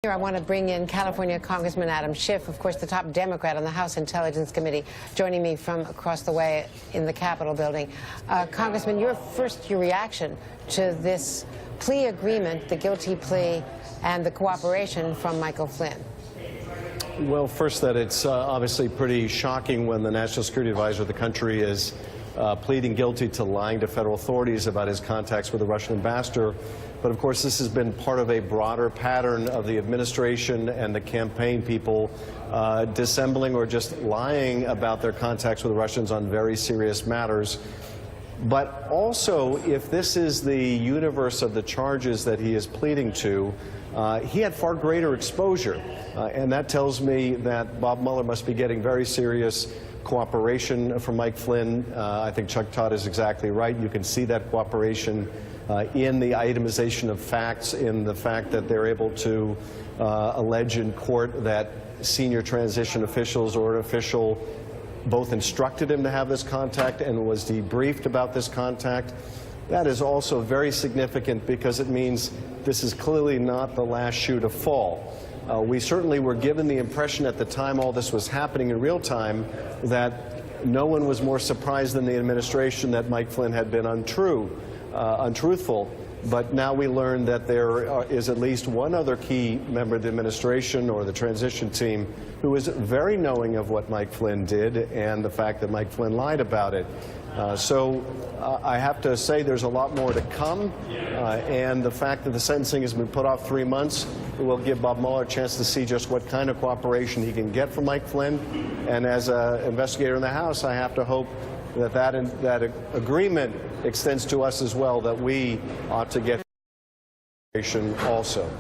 Here I want to bring in California Congressman Adam Schiff, of course, the top Democrat on the House Intelligence Committee, joining me from across the way in the Capitol building. Congressman, your reaction to this plea agreement, the guilty plea, and the cooperation from Michael Flynn? Well, first, that it's obviously pretty shocking when the National Security Advisor of the country is pleading guilty to lying to federal authorities about his contacts with the Russian ambassador. But of course, this has been part of a broader pattern of the administration and the campaign people dissembling or just lying about their contacts with the Russians on very serious matters. But also, if this is the universe of the charges that he is pleading to, he had far greater exposure. And that tells me that Bob Mueller must be getting very serious cooperation from Mike Flynn. I think Chuck Todd is exactly right. You can see that cooperation in the itemization of facts, in the fact that they're able to allege in court that senior transition officials or an official both instructed him to have this contact and was debriefed about this contact. That is also very significant because it means this is clearly not the last shoe to fall. We certainly were given the impression at the time all this was happening in real time that no one was more surprised than the administration that Mike Flynn had been untruthful. But now we learn that there is at least one other key member of the administration or the transition team who is very knowing of what Mike Flynn did and the fact that Mike Flynn lied about it. So I have to say there's a lot more to come, and the fact that the sentencing has been put off 3 months will give Bob Mueller a chance to see just what kind of cooperation he can get from Mike Flynn. And as an investigator in the House, I have to hope that that agreement extends to us as well, that we ought to get cooperation also.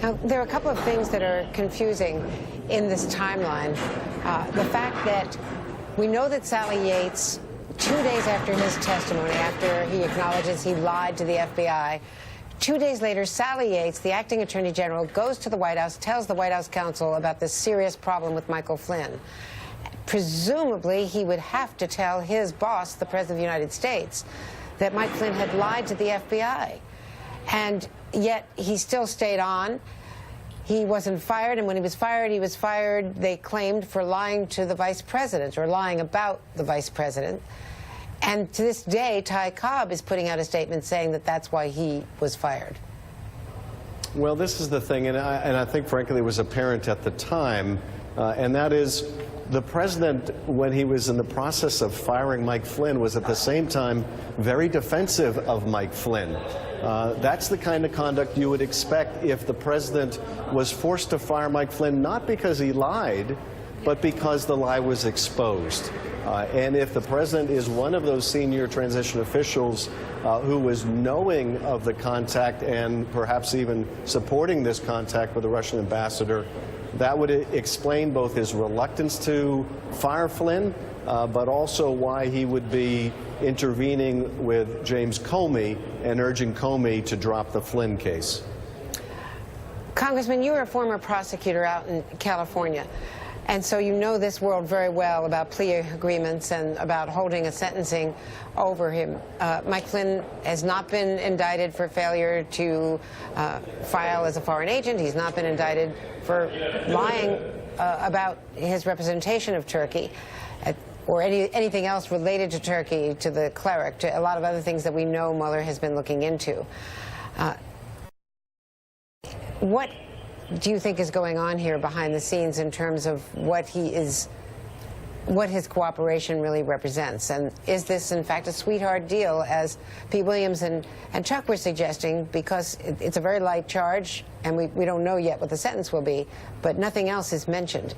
Now, there are a couple of things that are confusing in this timeline. The fact that we know that Sally Yates, 2 days after his testimony, after he acknowledges he lied to the FBI, 2 days later, Sally Yates, the acting attorney general, goes to the White House, tells the White House counsel about this serious problem with Michael Flynn. Presumably, he would have to tell his boss, the President of the United States, that Mike Flynn had lied to the FBI. And yet, he still stayed on. He wasn't fired, and when he was fired, they claimed, for lying to the vice president, or lying about the vice president. And to this day, Ty Cobb is putting out a statement saying that that's why he was fired. Well, this is the thing, and I think, frankly, it was apparent at the time, and that is, the president, when he was in the process of firing Mike Flynn, was at the same time very defensive of Mike Flynn. That's the kind of conduct you would expect if the president was forced to fire Mike Flynn, not because he lied, but because the lie was exposed. And if the president is one of those senior transition officials who was knowing of the contact and perhaps even supporting this contact with the Russian ambassador, that would explain both his reluctance to fire Flynn, but also why he would be intervening with James Comey and urging Comey to drop the Flynn case. Congressman, you were a former prosecutor out in California, and so you know this world very well about plea agreements and about holding a sentencing over him. Mike Flynn has not been indicted for failure to file as a foreign agent. He's not been indicted for lying about his representation of Turkey or anything else related to Turkey, to the cleric, to a lot of other things that we know Mueller has been looking into. What do you think is going on here behind the scenes in terms of what his cooperation really represents? And is this, in fact, a sweetheart deal, as Pete Williams and Chuck were suggesting, because it's a very light charge, and we don't know yet what the sentence will be, but nothing else is mentioned?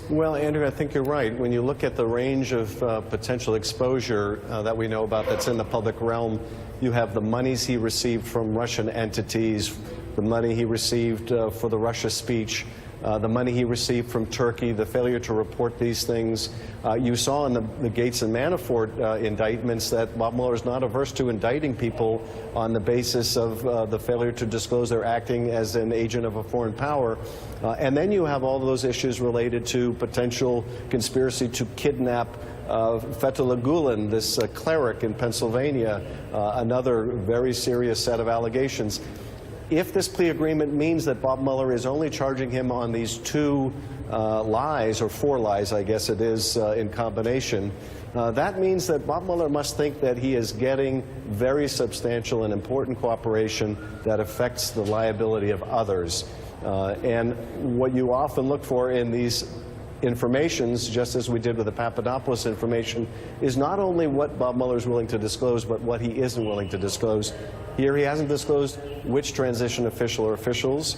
Well, Andrew, I think you're right. When you look at the range of potential exposure that we know about that's in the public realm, you have the monies he received from Russian entities, the money he received for the Russia speech, the money he received from Turkey, the failure to report these things. You saw in the Gates and Manafort indictments that Bob Mueller is not averse to indicting people on the basis of the failure to disclose they're acting as an agent of a foreign power. And then you have all those issues related to potential conspiracy to kidnap Fethullah Gulen, this cleric in Pennsylvania, another very serious set of allegations. if this plea agreement means that Bob Mueller is only charging him on these 2 lies, or 4 lies, I guess it is, in combination, that means that Bob Mueller must think that he is getting very substantial and important cooperation that affects the liability of others. And what you often look for in these informations, just as we did with the Papadopoulos information, is not only what Bob Mueller is willing to disclose, but what he isn't willing to disclose. Here he hasn't disclosed which transition official or officials.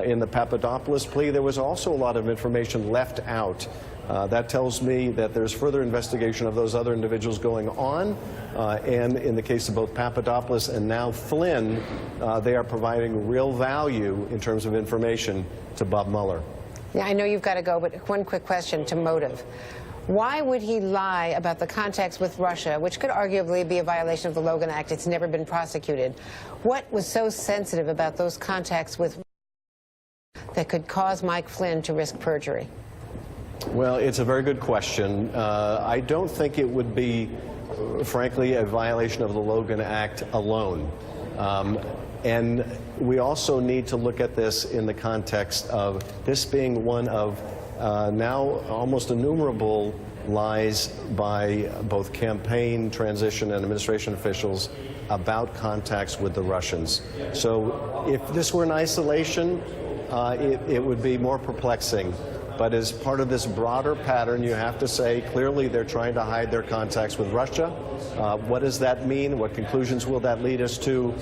In the Papadopoulos plea, there was also a lot of information left out. That tells me that there's further investigation of those other individuals going on. And in the case of both Papadopoulos and now Flynn, they are providing real value in terms of information to Bob Mueller. Yeah, I know you've got to go, but one quick question to motive. Why would he lie about the contacts with Russia, which could arguably be a violation of the Logan Act? It's never been prosecuted. What was so sensitive about those contacts with that could cause Mike Flynn to risk perjury? Well, it's a very good question. I don't think it would be, frankly, a violation of the Logan Act alone. And we also need to look at this in the context of this being one of now almost innumerable lies by both campaign, transition, and administration officials about contacts with the Russians. So if this were in isolation, it would be more perplexing. But as part of this broader pattern, you have to say, clearly they're trying to hide their contacts with Russia. What does that mean? What conclusions will that lead us to?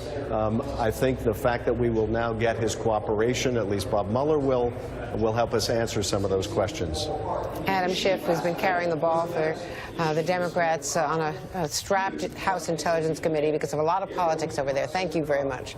I think the fact that we will now get his cooperation, at least Bob Mueller will help us answer some of those questions. Adam Schiff has been carrying the ball for the Democrats on a strapped House Intelligence Committee because of a lot of politics over there. Thank you very much.